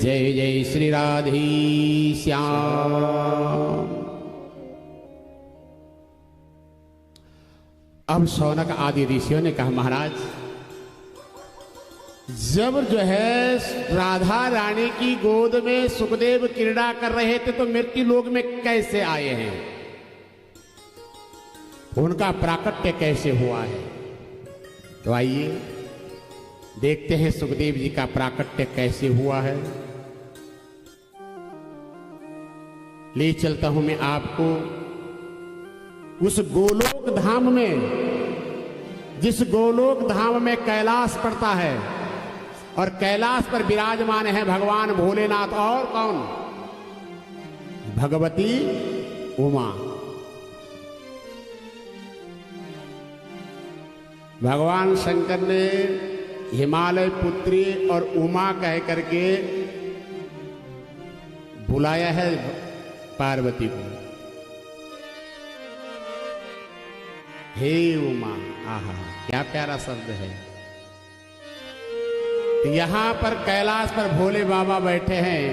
जय जय श्री राधे श्याम। अब शौनक आदि ऋषियों ने कहा, महाराज जब जो है राधा रानी की गोद में सुखदेव क्रीड़ा कर रहे थे तो मृत्यु लोक में कैसे आए हैं, उनका प्राकट्य कैसे हुआ है। तो आइए देखते हैं सुखदेव जी का प्राकट्य कैसे हुआ है। ले चलता हूं मैं आपको उस गोलोक धाम में, जिस गोलोक धाम में कैलाश पड़ता है और कैलाश पर विराजमान है भगवान भोलेनाथ और कौन, भगवती उमा। भगवान शंकर ने हिमालय पुत्री और उमा कह करके बुलाया है पार्वती को। हे उमा, आहा क्या प्यारा शब्द है। यहां पर कैलाश पर भोले बाबा बैठे हैं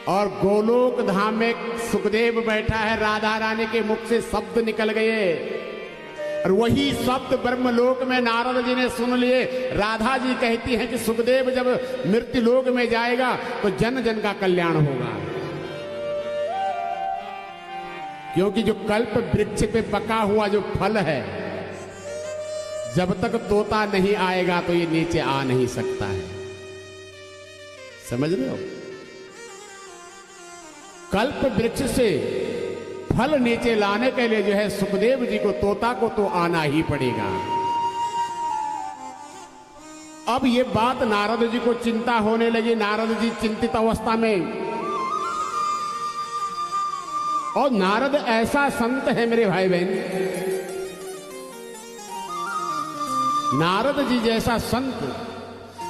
और गोलोक धाम में सुखदेव बैठा है। राधा रानी के मुख से शब्द निकल गए और वही शब्द ब्रह्मलोक में नारद जी ने सुन लिए। राधा जी कहती हैं कि सुखदेव जब मृत्यु लोक में जाएगा तो जन जन का कल्याण होगा, क्योंकि जो कल्प वृक्ष पे पका हुआ जो फल है, जब तक तोता नहीं आएगा तो ये नीचे आ नहीं सकता है। समझ रहे हो? कल्प वृक्ष से फल नीचे लाने के लिए जो है सुखदेव जी को, तोता को तो आना ही पड़ेगा। अब ये बात नारद जी को चिंता होने लगी। नारद जी चिंतित अवस्था में, और नारद ऐसा संत है मेरे भाई बहन, नारद जी जैसा संत,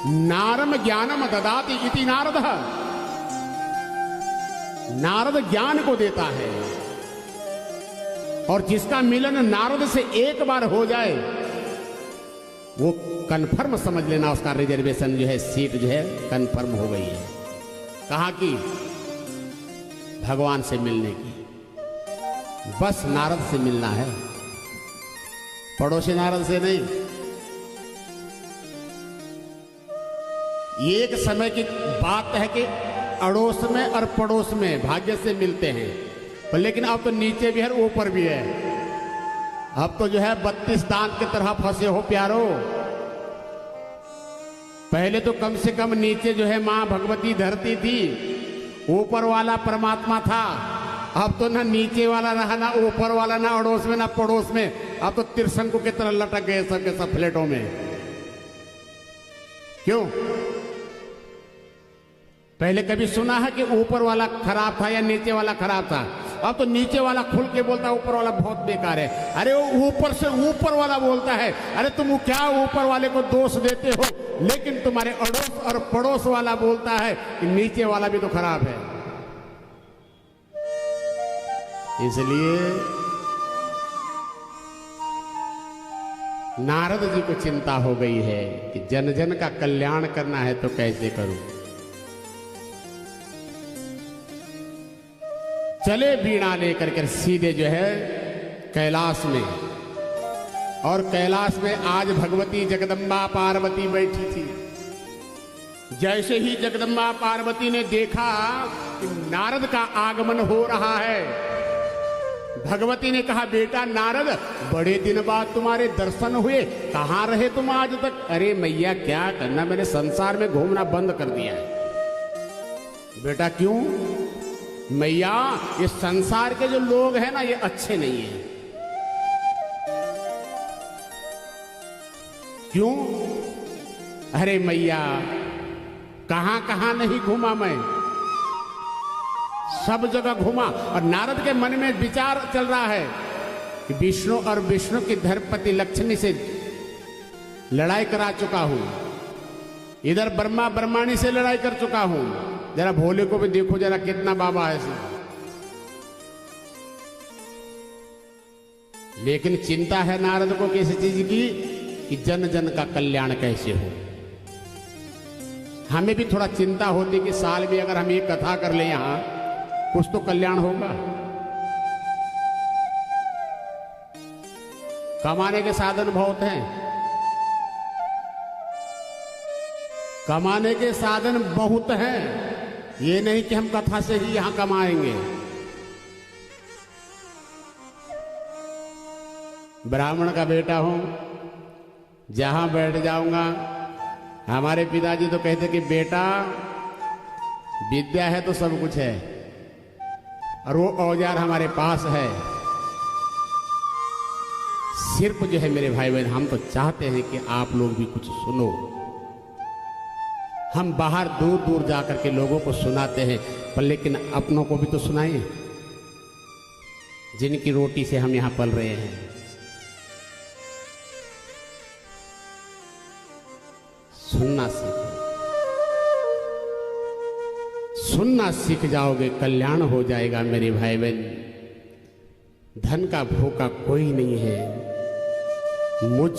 नारम ज्ञानम ददाति इति नारद, नारद ज्ञान को देता है। और जिसका मिलन नारद से एक बार हो जाए वो कन्फर्म समझ लेना, उसका रिजर्वेशन जो है, सीट जो है कन्फर्म हो गई है। कहा कि भगवान से मिलने की, बस नारद से मिलना है, पड़ोसी नारद से नहीं। ये एक समय की बात है कि अड़ोस में और पड़ोस में भाग्य से मिलते हैं, पर लेकिन अब तो नीचे भी है ऊपर भी है। अब तो जो है 32 दांत की तरह फंसे हो प्यारो। पहले तो कम से कम नीचे जो है मां भगवती धरती थी, ऊपर वाला परमात्मा था। अब तो ना नीचे वाला रहा, ना ऊपर वाला, ना अड़ोस में, ना पड़ोस में। अब तो त्रिशंकु की तरह लटक गए सबके सब फ्लेटों में। क्यों? पहले कभी सुना है कि ऊपर वाला खराब था या नीचे वाला खराब था? अब तो नीचे वाला खुल के बोलता है ऊपर वाला बहुत बेकार है। अरे वो ऊपर से ऊपर वाला बोलता है, अरे तुम क्या ऊपर वाले को दोष देते हो, लेकिन तुम्हारे अड़ोस और पड़ोस वाला बोलता है कि नीचे वाला भी तो खराब है। इसलिए नारद जी को चिंता हो गई है कि जन जन का कल्याण करना है तो कैसे करूं। चले बीणा लेकर के सीधे जो है कैलाश में, और कैलाश में आज भगवती जगदम्बा पार्वती बैठी थी। जैसे ही जगदम्बा पार्वती ने देखा कि नारद का आगमन हो रहा है, भगवती ने कहा, बेटा नारद, बड़े दिन बाद तुम्हारे दर्शन हुए, कहां रहे तुम आज तक? अरे मैया क्या करना, मैंने संसार में घूमना बंद कर दिया है। बेटा क्यों? मैया ये संसार के जो लोग हैं ना, ये अच्छे नहीं हैं। क्यों? अरे मैया कहां कहां नहीं घूमा मैं, सब जगह घूमा। और नारद के मन में विचार चल रहा है कि विष्णु और विष्णु की धर्मपति लक्ष्मी से लड़ाई करा चुका हूं, इधर ब्रह्मा ब्रह्माणी से लड़ाई कर चुका हूं, जरा भोले को भी देखो जरा कितना बाबा है। लेकिन चिंता है नारद को किसी चीज की कि जन जन का कल्याण कैसे हो। हमें भी थोड़ा चिंता होती कि साल में अगर हम एक कथा कर ले यहां कुछ तो कल्याण होगा। कमाने के साधन बहुत हैं, कमाने के साधन बहुत हैं। ये नहीं कि हम कथा से ही यहां कमाएंगे। ब्राह्मण का बेटा हूं, जहां बैठ जाऊंगा, हमारे पिताजी तो कहते कि बेटा विद्या है तो सब कुछ है, और वो औजार हमारे पास है। सिर्फ जो है मेरे भाई बहन, हम तो चाहते हैं कि आप लोग भी कुछ सुनो। हम बाहर दूर दूर जाकर के लोगों को सुनाते हैं, पर लेकिन अपनों को भी तो सुनाएं, जिनकी रोटी से हम यहां पल रहे हैं। सुनना सीखो, सुनना सीख जाओगे, कल्याण हो जाएगा मेरे भाई बहन। धन का भूखा कोई नहीं है। मुझ